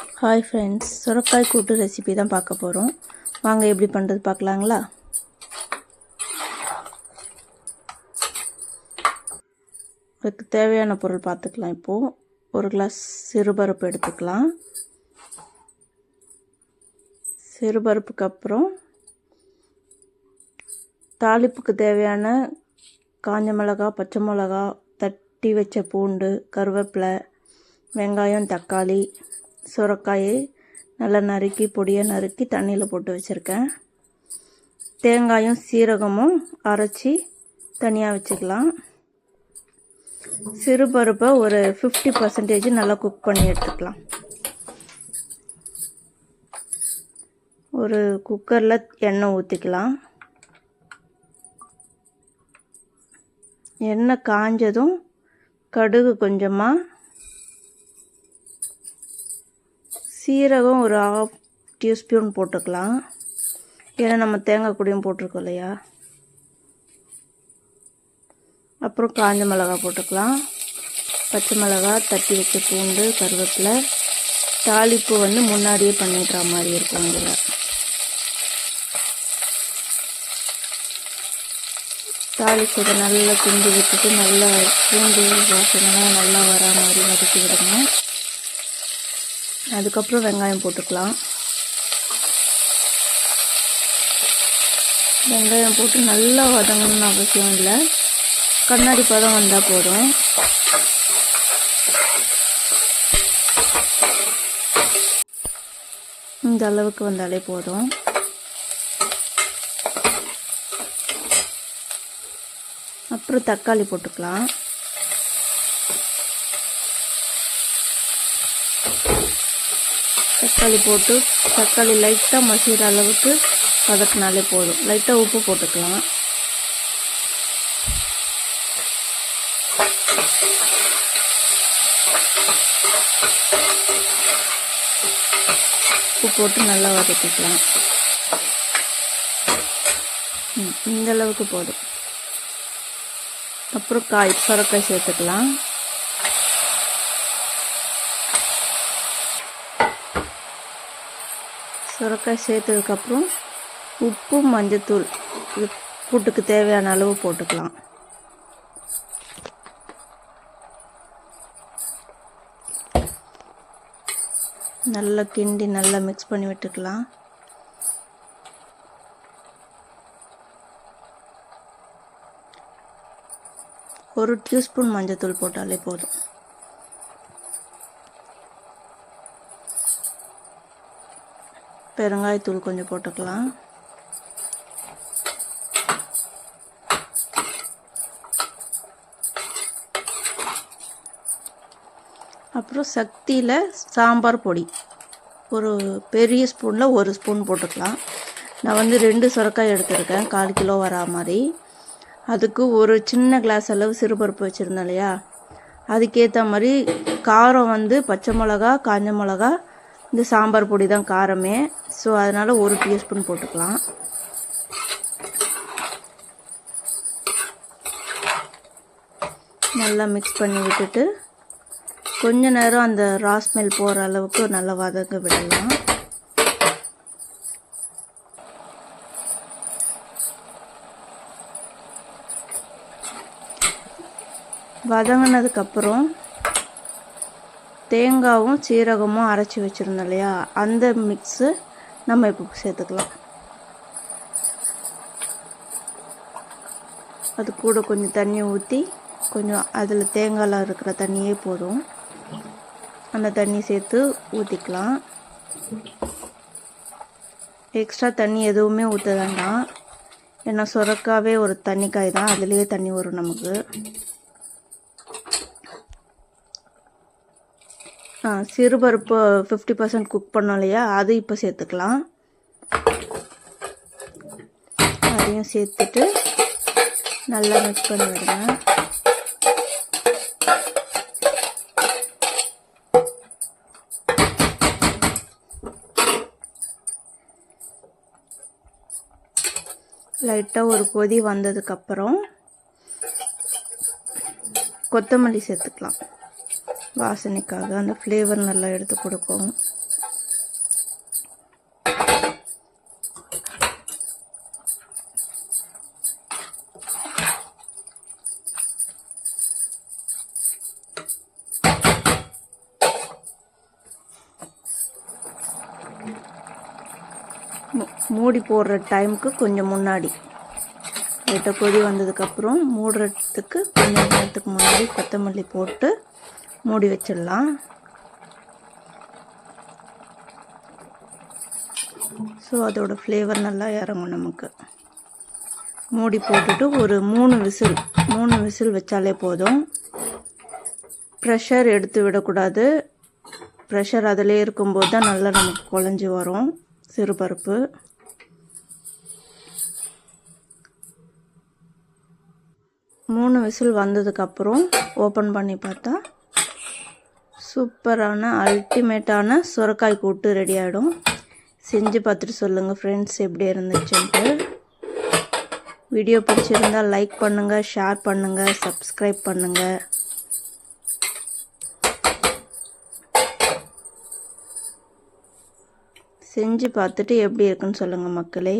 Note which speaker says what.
Speaker 1: Hi friends, சுரக்காய் கூட்டு recipe தான் பார்க்க போகிறோம். வாங்க எப்படி பண்ணுறது பார்க்கலாங்களா? அதுக்கு தேவையான பொருள் பார்த்துக்கலாம். இப்போது ஒரு கிளாஸ் சிறுபருப்பு எடுத்துக்கலாம். சிறுபருப்புக்கு அப்புறம் தாளிப்புக்கு தேவையான காஞ்ச மிளகா, பச்சை மிளகா, தட்டி வச்ச பூண்டு, கருவேப்பிலை, வெங்காயம், தக்காளி, சுரக்காயை நல்லா நறுக்கி பொடியாக நறுக்கி தண்ணியில் போட்டு வச்சுருக்கேன். தேங்காயும் சீரகமும் அரைச்சி தனியாக வச்சுக்கலாம். சிறுபருப்பை ஒரு 50% நல்லா குக் பண்ணி எடுத்துக்கலாம். ஒரு குக்கரில் எண்ணெய் ஊற்றிக்கலாம். எண்ணெய் காஞ்சதும் கடுகு கொஞ்சமாக, சீரகம் ஒரு 1/2 டீஸ்பூன் போட்டுக்கலாம். ஏன்னா நம்ம தேங்காய் கூடயும் போட்டிருக்கோம் இல்லையா. அப்புறம் காஞ்ச மிளகா போட்டுக்கலாம். பச்சை மிளகா, தட்டி வச்ச பூண்டு, கருவேப்பிலை. தாளிப்பு முன்னாடியே பண்ணிடுற மாதிரி இருக்கும். இதில் தாளிச்சதை நல்லா கிண்டி விட்டுட்டு நல்லா பூண்டு வாசனைலாம் நல்லா வர மாதிரி வதக்கி விடணும். அதுக்கப்புறம் வெங்காயம் போட்டுக்கலாம். வெங்காயம் போட்டு நல்லா வதங்கணும்னு அவசியம் இல்லை, கண்ணாடி பதம் வந்தால் போதும். இந்த அளவுக்கு வந்தாலே போதும். அப்புறம் தக்காளி போட்டுக்கலாம். தக்காளி போட்டு தக்காளி லைட்டாக மசிகிற அளவுக்கு வதக்கினாலே போதும். லைட்டாக உப்பு போட்டுக்கலாம். உப்பு போட்டு நல்லா வதக்கிக்கலாம். இந்த அளவுக்கு போதும். அப்புறம் சுரக்காய் சேர்த்துக்கலாம். சுரக்காய் சேர்த்ததுக்கப்புறம் உப்பு, மஞ்சத்தூள் இது கூட்டுக்கு தேவையான அளவு போட்டுக்கலாம். நல்லா கிண்டி நல்லா மிக்ஸ் பண்ணி விட்டுக்கலாம். ஒரு டீஸ்பூன் மஞ்சத்தூள் போட்டாலே போதும். பெருங்காயத்தூள் கொஞ்சம் போட்டுக்கலாம். அப்புறம் சக்தியில் சாம்பார் பொடி ஒரு பெரிய ஸ்பூனில் 1 ஸ்பூன் போட்டுக்கலாம். நான் 2 சுரக்காய் எடுத்துருக்கேன், 1/4 கிலோ வரா மாதிரி. அதுக்கு ஒரு சின்ன கிளாஸ் அளவு சிறுபருப்பு வச்சுருந்தேன் இல்லையா, அதுக்கேற்ற மாதிரி காரம் பச்சை மிளகா, காஞ்ச மிளகா, இந்த சாம்பார் பொடி தான் காரமே. ஸோ அதனால் 1 டீஸ்பூன் போட்டுக்கலாம். நல்லா மிக்ஸ் பண்ணி விட்டுட்டு கொஞ்ச நேரம் அந்த ரா ஸ்மெல் போகிற அளவுக்கு நல்லா வதங்க விடலாம். வதங்கினதுக்கப்புறம் தேங்காயும் சீரகமும் அரைச்சி வச்சுருந்தோம் இல்லையா, அந்த மிக்ஸு நம்ம இப்போ சேர்த்துக்கலாம். அது கூட கொஞ்சம் தண்ணி ஊற்றி, கொஞ்சம் அதில் தேங்காயில் இருக்கிற தண்ணியே போதும், அந்த தண்ணி சேர்த்து ஊற்றிக்கலாம். எக்ஸ்ட்ரா தண்ணி எதுவுமே ஊற்ற வேண்டாம். ஏன்னா சுரக்காவே ஒரு தண்ணிக்காய் தான், அதுலேயே தண்ணி வரும் நமக்கு. சிறுபருப்பு 50% குக் பண்ணோம் இல்லையா, அது இப்போ சேர்த்துக்கலாம். அதையும் சேர்த்துட்டு நல்லா மிக்ஸ் பண்ணி விடுங்க. லைட்டாக ஒரு கொதி வந்ததுக்கப்புறம் கொத்தமல்லி சேர்த்துக்கலாம். வாசனைக்காக அந்த ஃப்ளேவர் நல்லா எடுத்து கொடுக்கும். மூடி போடுற டைமுக்கு கொஞ்சம் முன்னாடி லைட்டாக கொதி வந்ததுக்கப்புறம் மூடுறதுக்கு கொஞ்சம் நேரத்துக்கு முன்னாடி கொத்தமல்லி போட்டு மூடி வச்சிடலாம். ஸோ அதோட ஃப்ளேவர் நல்லா இறங்கும் நமக்கு. மூடி போட்டுட்டு ஒரு 3 விசில் வச்சாலே போதும். ப்ரெஷர் எடுத்து விடக்கூடாது. ப்ரெஷர் அதிலே இருக்கும்போது தான் நல்லா நமக்கு குழஞ்சி வரும் சிறுபருப்பு. மூணு விசில் வந்ததுக்கப்புறம் ஓப்பன் பண்ணி பார்த்தா சூப்பரான அல்டிமேட்டான சுரைக்காய் கூட்டு ரெடி ஆகிடும். செஞ்சு பார்த்துட்டு சொல்லுங்கள் ஃப்ரெண்ட்ஸ் எப்படி இருந்துச்சுன்ட்டு. வீடியோ பிடிச்சிருந்தால் லைக் பண்ணுங்கள், ஷேர் பண்ணுங்கள், சப்ஸ்கிரைப் பண்ணுங்கள். செஞ்சு பார்த்துட்டு எப்படி இருக்குன்னு சொல்லுங்கள் மக்களே.